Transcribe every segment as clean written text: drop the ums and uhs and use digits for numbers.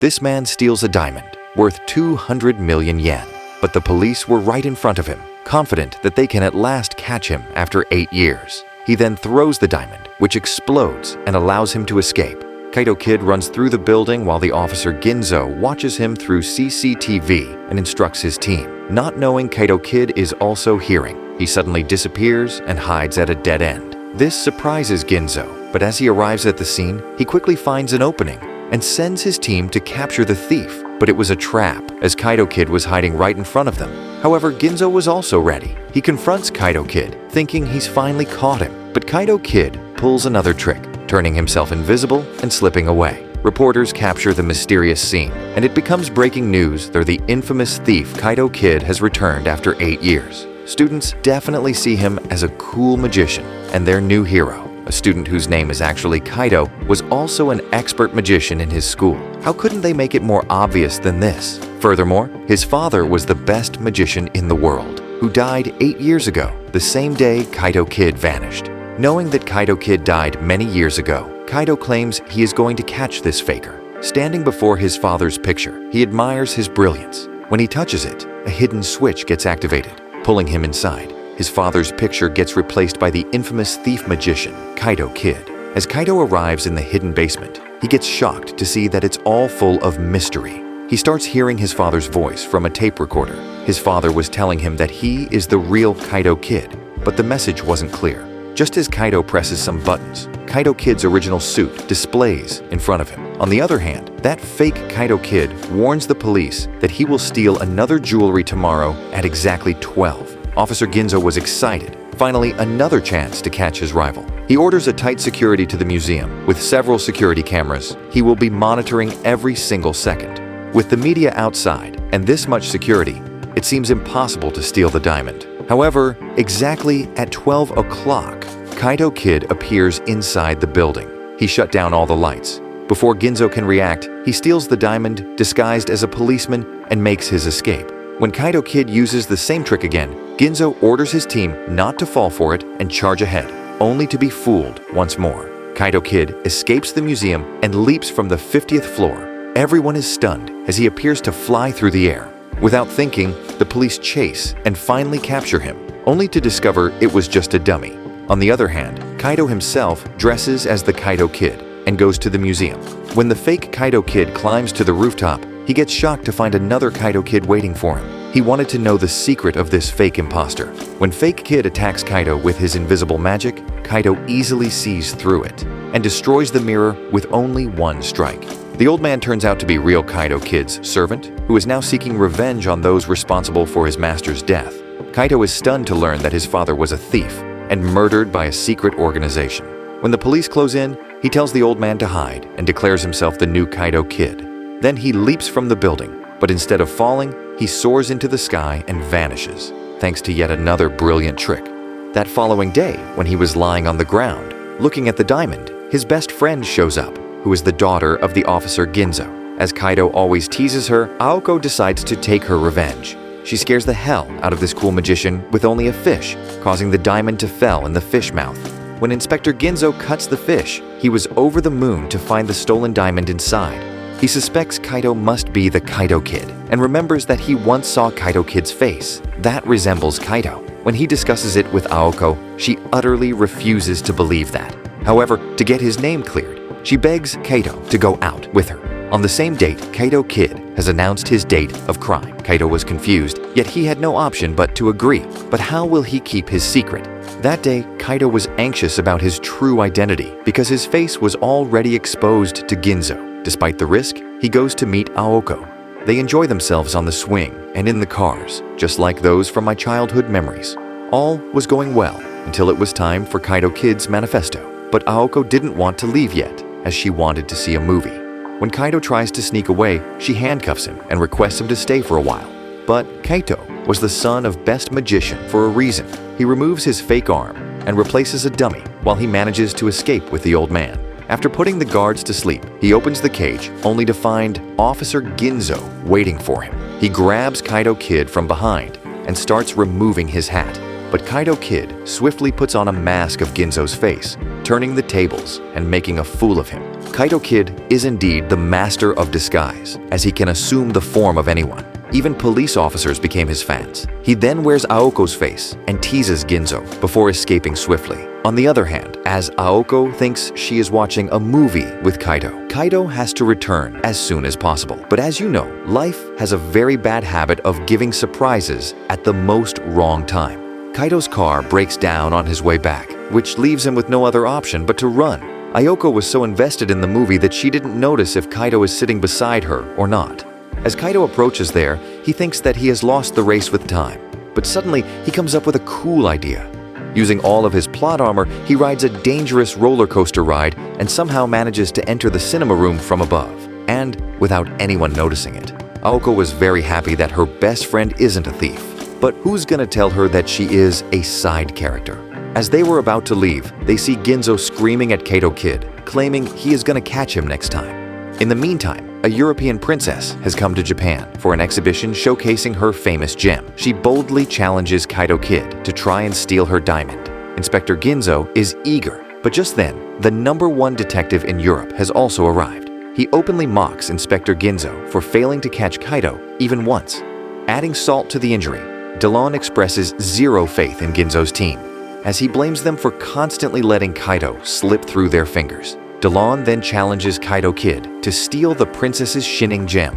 This man steals a diamond worth 200 million yen, but the police were right in front of him, confident that they can at last catch him after 8 years. He then throws the diamond, which explodes and allows him to escape. Kaito Kid runs through the building while the officer Ginzo watches him through CCTV and instructs his team. Not knowing Kaito Kid is also hearing, he suddenly disappears and hides at a dead end. This surprises Ginzo, but as he arrives at the scene, he quickly finds an opening and sends his team to capture the thief. But it was a trap, as Kaito Kid was hiding right in front of them. However, Ginzo was also ready. He confronts Kaito Kid, thinking he's finally caught him. But Kaito Kid pulls another trick, turning himself invisible and slipping away. Reporters capture the mysterious scene, and it becomes breaking news that the infamous thief Kaito Kid has returned after 8 years. Students definitely see him as a cool magician and their new hero. A student whose name is actually Kaito was also an expert magician in his school. How couldn't they make it more obvious than this? Furthermore, his father was the best magician in the world, who died 8 years ago, the same day Kaito Kid vanished. Knowing that Kaito Kid died many years ago, Kaito claims he is going to catch this faker. Standing before his father's picture, he admires his brilliance. When he touches it, a hidden switch gets activated, pulling him inside. His father's picture gets replaced by the infamous thief magician, Kaito Kid. As Kaito arrives in the hidden basement, he gets shocked to see that it's all full of mystery. He starts hearing his father's voice from a tape recorder. His father was telling him that he is the real Kaito Kid, but the message wasn't clear. Just as Kaito presses some buttons, Kaito Kid's original suit displays in front of him. On the other hand, that fake Kaito Kid warns the police that he will steal another jewelry tomorrow at exactly 12. Officer Ginzo was excited. Finally, another chance to catch his rival. He orders a tight security to the museum. With several security cameras, he will be monitoring every single second. With the media outside and this much security, it seems impossible to steal the diamond. However, exactly at 12 o'clock, Kaito Kid appears inside the building. He shut down all the lights. Before Ginzo can react, he steals the diamond, disguised as a policeman, and makes his escape. When Kaito Kid uses the same trick again, Ginzo orders his team not to fall for it and charge ahead, only to be fooled once more. Kaito Kid escapes the museum and leaps from the 50th floor. Everyone is stunned as he appears to fly through the air. Without thinking, the police chase and finally capture him, only to discover it was just a dummy. On the other hand, Kaito himself dresses as the Kaito Kid and goes to the museum. When the fake Kaito Kid climbs to the rooftop, he gets shocked to find another Kaito Kid waiting for him. He wanted to know the secret of this fake imposter. When fake Kid attacks Kaito with his invisible magic, Kaito easily sees through it and destroys the mirror with only one strike. The old man turns out to be real Kaito Kid's servant, who is now seeking revenge on those responsible for his master's death. Kaito is stunned to learn that his father was a thief and murdered by a secret organization. When the police close in, he tells the old man to hide and declares himself the new Kaito Kid. Then he leaps from the building, but instead of falling, he soars into the sky and vanishes, thanks to yet another brilliant trick. That following day, when he was lying on the ground, looking at the diamond, his best friend shows up, who is the daughter of the officer Ginzo. As Kaito always teases her, Aoko decides to take her revenge. She scares the hell out of this cool magician with only a fish, causing the diamond to fall in the fish mouth. When Inspector Ginzo cuts the fish, he was over the moon to find the stolen diamond inside. He suspects Kaito must be the Kaito Kid and remembers that he once saw Kaito Kid's face. That resembles Kaito. When he discusses it with Aoko, she utterly refuses to believe that. However, to get his name cleared, she begs Kaito to go out with her. On the same date, Kaito Kid has announced his date of crime. Kaito was confused, yet he had no option but to agree. But how will he keep his secret? That day, Kaito was anxious about his true identity because his face was already exposed to Ginzo. Despite the risk, he goes to meet Aoko. They enjoy themselves on the swing and in the cars, just like those from my childhood memories. All was going well until it was time for Kaito Kid's manifesto. But Aoko didn't want to leave yet, as she wanted to see a movie. When Kaito tries to sneak away, she handcuffs him and requests him to stay for a while. But Kaito was the son of best magician for a reason. He removes his fake arm and replaces a dummy while he manages to escape with the old man. After putting the guards to sleep, he opens the cage only to find Officer Ginzo waiting for him. He grabs Kaito Kid from behind and starts removing his hat. But Kaito Kid swiftly puts on a mask of Ginzo's face, turning the tables and making a fool of him. Kaito Kid is indeed the master of disguise, as he can assume the form of anyone. Even police officers became his fans. He then wears Aoko's face and teases Ginzo before escaping swiftly. On the other hand, as Aoko thinks she is watching a movie with Kaito, Kaito has to return as soon as possible. But as you know, life has a very bad habit of giving surprises at the most wrong time. Kaito's car breaks down on his way back, which leaves him with no other option but to run. Ayoko was so invested in the movie that she didn't notice if Kaito is sitting beside her or not. As Kaito approaches there, he thinks that he has lost the race with time. But suddenly, he comes up with a cool idea. Using all of his plot armor, he rides a dangerous roller coaster ride and somehow manages to enter the cinema room from above, and without anyone noticing it. Aoko was very happy that her best friend isn't a thief. But who's gonna tell her that she is a side character? As they were about to leave, they see Ginzo screaming at Kaito Kid, claiming he is gonna catch him next time. In the meantime, a European princess has come to Japan for an exhibition showcasing her famous gem. She boldly challenges Kaito Kid to try and steal her diamond. Inspector Ginzo is eager, but just then, the #1 detective in Europe has also arrived. He openly mocks Inspector Ginzo for failing to catch Kaito even once. Adding salt to the injury, Delon expresses zero faith in Ginzo's team, as he blames them for constantly letting Kaito slip through their fingers. Delon then challenges Kaito Kid to steal the princess's shinning gem.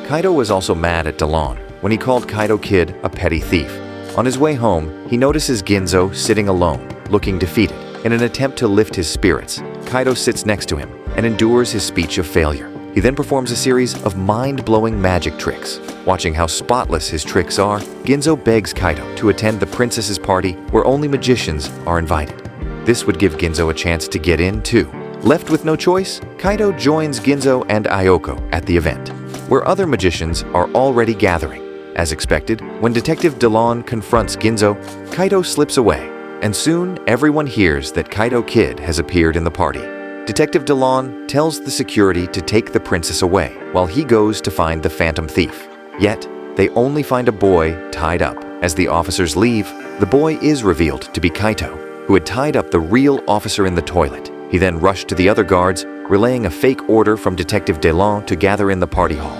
Kaito was also mad at Delon when he called Kaito Kid a petty thief. On his way home, he notices Ginzo sitting alone, looking defeated. In an attempt to lift his spirits, Kaito sits next to him and endures his speech of failure. He then performs a series of mind-blowing magic tricks. Watching how spotless his tricks are, Ginzo begs Kaito to attend the princess's party where only magicians are invited. This would give Ginzo a chance to get in too. Left with no choice, Kaito joins Ginzo and Ayoko at the event, where other magicians are already gathering. As expected, when Detective Delon confronts Ginzo, Kaito slips away, and soon everyone hears that Kaito Kid has appeared in the party. Detective Delon tells the security to take the princess away, while he goes to find the phantom thief. Yet, they only find a boy tied up. As the officers leave, the boy is revealed to be Kaito, who had tied up the real officer in the toilet. He then rushed to the other guards, relaying a fake order from Detective Delon to gather in the party hall.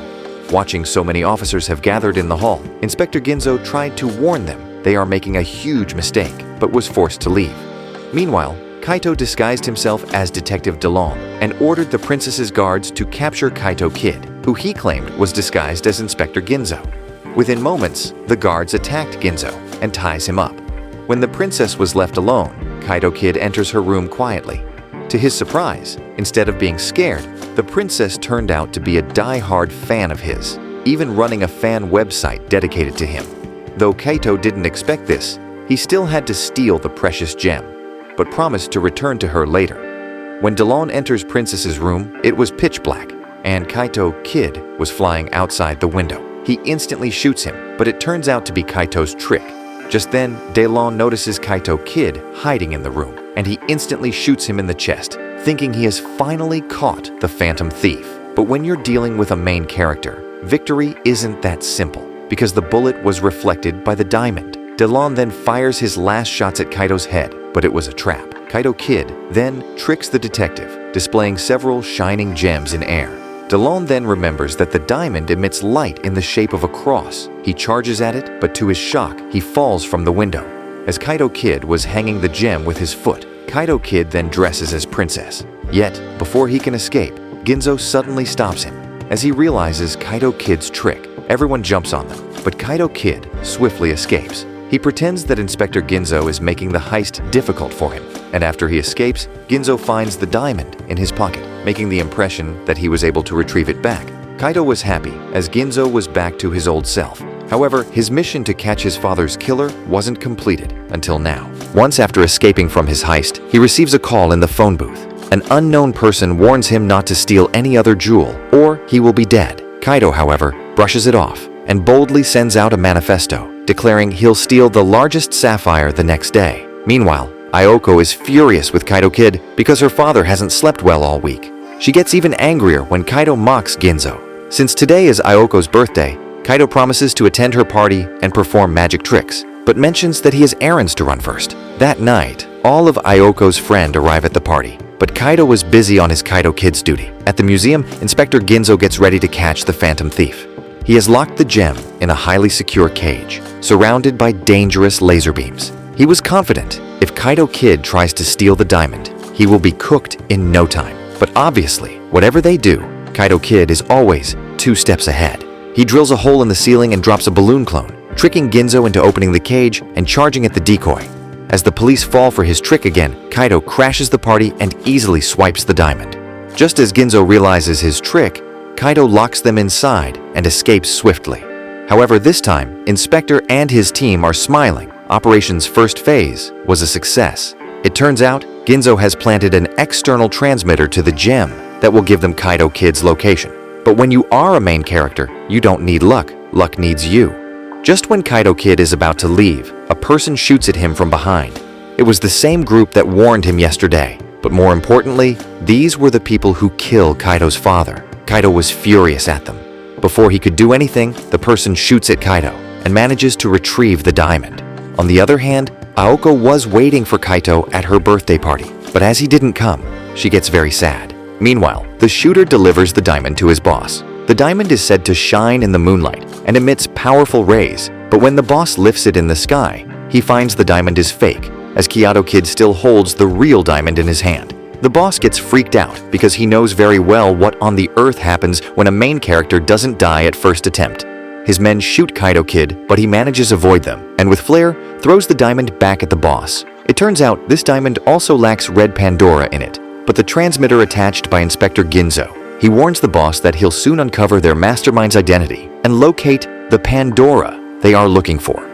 Watching so many officers have gathered in the hall, Inspector Ginzo tried to warn them they are making a huge mistake, but was forced to leave. Meanwhile, Kaito disguised himself as Detective Delon and ordered the princess's guards to capture Kaito Kid, who he claimed was disguised as Inspector Ginzo. Within moments, the guards attacked Ginzo and ties him up. When the princess was left alone, Kaito Kid enters her room quietly. To his surprise, instead of being scared, the princess turned out to be a die-hard fan of his, even running a fan website dedicated to him. Though Kaito didn't expect this, he still had to steal the precious gem, but promised to return to her later. When Delon enters Princess's room, it was pitch black, and Kaito Kid was flying outside the window. He instantly shoots him, but it turns out to be Kaito's trick. Just then, Delon notices Kaito Kid hiding in the room, and he instantly shoots him in the chest, thinking he has finally caught the phantom thief. But when you're dealing with a main character, victory isn't that simple, because the bullet was reflected by the diamond. Delon then fires his last shots at Kaito's head, but it was a trap. Kaito Kid then tricks the detective, displaying several shining gems in air. Delon then remembers that the diamond emits light in the shape of a cross. He charges at it, but to his shock, he falls from the window. As Kaito Kid was hanging the gem with his foot, Kaito Kid then dresses as princess. Yet, before he can escape, Ginzo suddenly stops him. As he realizes Kaito Kid's trick, everyone jumps on them, but Kaito Kid swiftly escapes. He pretends that Inspector Ginzo is making the heist difficult for him, and after he escapes, Ginzo finds the diamond in his pocket, making the impression that he was able to retrieve it back. Kaito was happy, as Ginzo was back to his old self. However, his mission to catch his father's killer wasn't completed until now. Once after escaping from his heist, he receives a call in the phone booth. An unknown person warns him not to steal any other jewel, or he will be dead. Kaito, however, brushes it off and boldly sends out a manifesto, declaring he'll steal the largest sapphire the next day. Meanwhile, Ayoko is furious with Kaito Kid because her father hasn't slept well all week. She gets even angrier when Kaito mocks Ginzo. Since today is Ayoko's birthday, Kaito promises to attend her party and perform magic tricks, but mentions that he has errands to run first. That night, all of Aoko's friends arrive at the party, but Kaito was busy on his Kaito Kid's duty. At the museum, Inspector Ginzo gets ready to catch the phantom thief. He has locked the gem in a highly secure cage, surrounded by dangerous laser beams. He was confident if Kaito Kid tries to steal the diamond, he will be cooked in no time. But obviously, whatever they do, Kaito Kid is always 2 steps ahead. He drills a hole in the ceiling and drops a balloon clone, tricking Ginzo into opening the cage and charging at the decoy. As the police fall for his trick again, Kaito crashes the party and easily swipes the diamond. Just as Ginzo realizes his trick, Kaito locks them inside and escapes swiftly. However, this time, Inspector and his team are smiling. Operation's first phase was a success. It turns out, Ginzo has planted an external transmitter to the gem that will give them Kaito Kid's location. But when you are a main character, you don't need luck. Luck needs you. Just when Kaito Kid is about to leave, a person shoots at him from behind. It was the same group that warned him yesterday. But more importantly, these were the people who killed Kaito's father. Kaito was furious at them. Before he could do anything, the person shoots at Kaito and manages to retrieve the diamond. On the other hand, Aoko was waiting for Kaito at her birthday party, but as he didn't come, she gets very sad. Meanwhile, the shooter delivers the diamond to his boss. The diamond is said to shine in the moonlight and emits powerful rays, but when the boss lifts it in the sky, he finds the diamond is fake, as Kaito Kid still holds the real diamond in his hand. The boss gets freaked out because he knows very well what on the earth happens when a main character doesn't die at first attempt. His men shoot Kaito Kid, but he manages to avoid them, and with flair, throws the diamond back at the boss. It turns out this diamond also lacks red Pandora in it, but the transmitter attached by Inspector Ginzo. He warns the boss that he'll soon uncover their mastermind's identity and locate the Pandora they are looking for.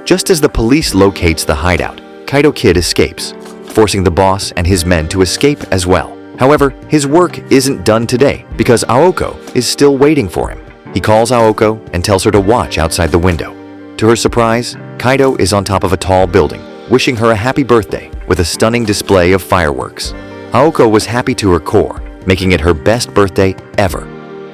Just as the police locates the hideout, Kaito Kid escapes, forcing the boss and his men to escape as well. However, his work isn't done today because Aoko is still waiting for him. He calls Aoko and tells her to watch outside the window. To her surprise, Kaito is on top of a tall building, wishing her a happy birthday with a stunning display of fireworks. Aoko was happy to her core, making it her best birthday ever.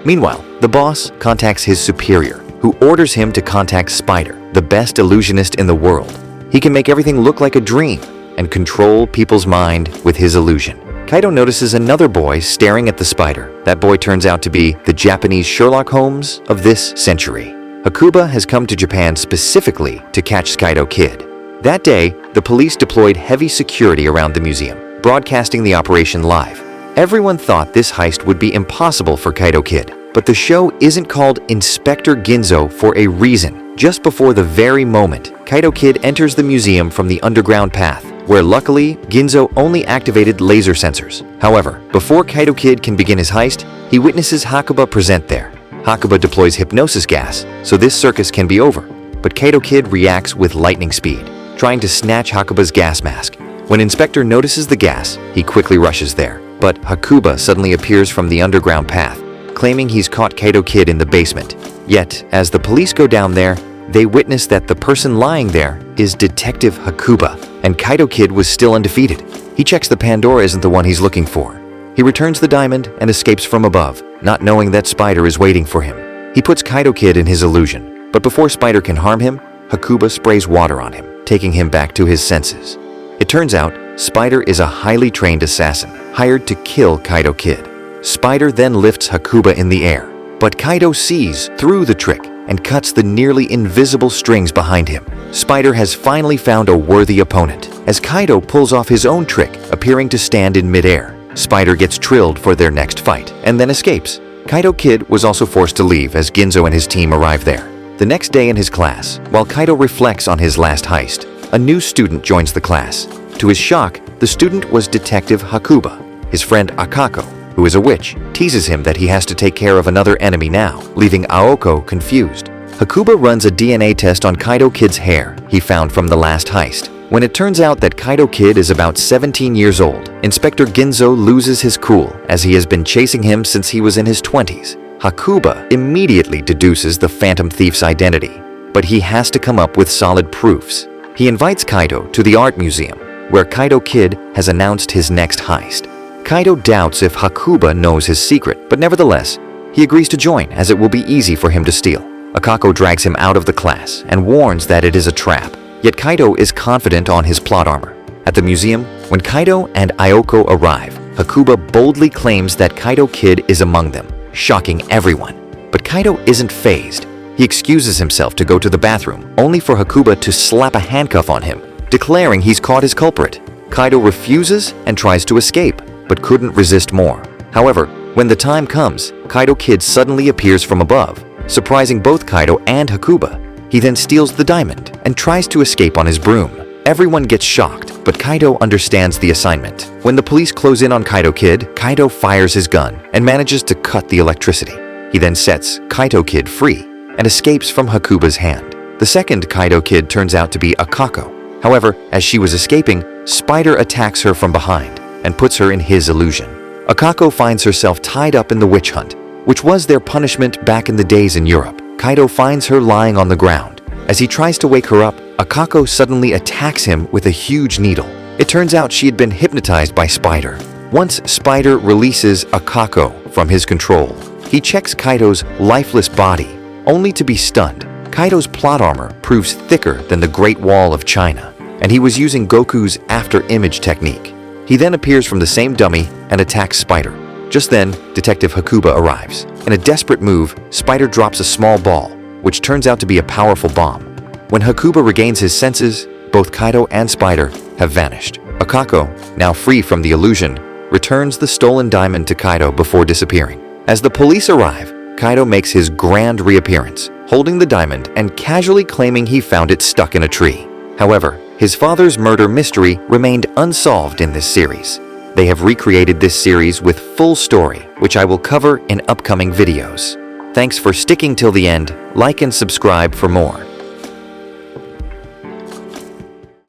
Meanwhile, the boss contacts his superior, who orders him to contact Spider, the best illusionist in the world. He can make everything look like a dream and control people's mind with his illusion. Kaito notices another boy staring at the spider. That boy turns out to be the Japanese Sherlock Holmes of this century. Hakuba has come to Japan specifically to catch Kaito Kid. That day, the police deployed heavy security around the museum, broadcasting the operation live. Everyone thought this heist would be impossible for Kaito Kid, but the show isn't called Inspector Ginzo for a reason. Just before the very moment, Kaito Kid enters the museum from the underground path, where luckily, Ginzo only activated laser sensors. However, before Kaito Kid can begin his heist, he witnesses Hakuba present there. Hakuba deploys hypnosis gas, so this circus can be over. But Kaito Kid reacts with lightning speed, trying to snatch Hakuba's gas mask. When Inspector notices the gas, he quickly rushes there. But Hakuba suddenly appears from the underground path, claiming he's caught Kaito Kid in the basement. Yet, as the police go down there, they witness that the person lying there is Detective Hakuba, and Kaito Kid was still undefeated. He checks the Pandora isn't the one he's looking for. He returns the diamond and escapes from above, not knowing that Spider is waiting for him. He puts Kaito Kid in his illusion, but before Spider can harm him, Hakuba sprays water on him, taking him back to his senses. It turns out, Spider is a highly trained assassin, hired to kill Kaito Kid. Spider then lifts Hakuba in the air, but Kaito sees through the trick and cuts the nearly invisible strings behind him. Spider has finally found a worthy opponent, as Kaito pulls off his own trick, appearing to stand in midair. Spider gets trilled for their next fight, and then escapes. Kaito Kid was also forced to leave as Ginzo and his team arrive there. The next day in his class, while Kaito reflects on his last heist, a new student joins the class. To his shock, the student was Detective Hakuba. His friend Akako, who is a witch, teases him that he has to take care of another enemy now, leaving Aoko confused. Hakuba runs a DNA test on Kaito Kid's hair he found from the last heist. When it turns out that Kaito Kid is about 17 years old, Inspector Ginzo loses his cool as he has been chasing him since he was in his 20s. Hakuba immediately deduces the phantom thief's identity, but he has to come up with solid proofs. He invites Kaito to the art museum, where Kaito Kid has announced his next heist. Kaito doubts if Hakuba knows his secret, but nevertheless, he agrees to join as it will be easy for him to steal. Akako drags him out of the class and warns that it is a trap, yet Kaito is confident on his plot armor. At the museum, when Kaito and Ayoko arrive, Hakuba boldly claims that Kaito Kid is among them, shocking everyone. But Kaito isn't fazed. He excuses himself to go to the bathroom, only for Hakuba to slap a handcuff on him, declaring he's caught his culprit. Kaito refuses and tries to escape, but couldn't resist more. However, when the time comes, Kaito Kid suddenly appears from above, surprising both Kaito and Hakuba. He then steals the diamond and tries to escape on his broom. Everyone gets shocked, but Kaito understands the assignment. When the police close in on Kaito Kid, Kaito fires his gun and manages to cut the electricity. He then sets Kaito Kid free and escapes from Hakuba's hand. The second Kaito Kid turns out to be Akako. However, as she was escaping, Spider attacks her from behind and puts her in his illusion. Akako finds herself tied up in the witch hunt, which was their punishment back in the days in Europe. Kaito finds her lying on the ground. As he tries to wake her up, Akako suddenly attacks him with a huge needle. It turns out she had been hypnotized by Spider. Once Spider releases Akako from his control, he checks Kaito's lifeless body, only to be stunned. Kaito's plot armor proves thicker than the Great Wall of China, and he was using Goku's after-image technique. He then appears from the same dummy and attacks Spider. Just then, Detective Hakuba arrives. In a desperate move, Spider drops a small ball, which turns out to be a powerful bomb. When Hakuba regains his senses, both Kaito and Spider have vanished. Akako, now free from the illusion, returns the stolen diamond to Kaito before disappearing. As the police arrive, Kaito makes his grand reappearance, holding the diamond and casually claiming he found it stuck in a tree. However, his father's murder mystery remained unsolved in this series. They have recreated this series with full story, which I will cover in upcoming videos. Thanks for sticking till the end. Like and subscribe for more.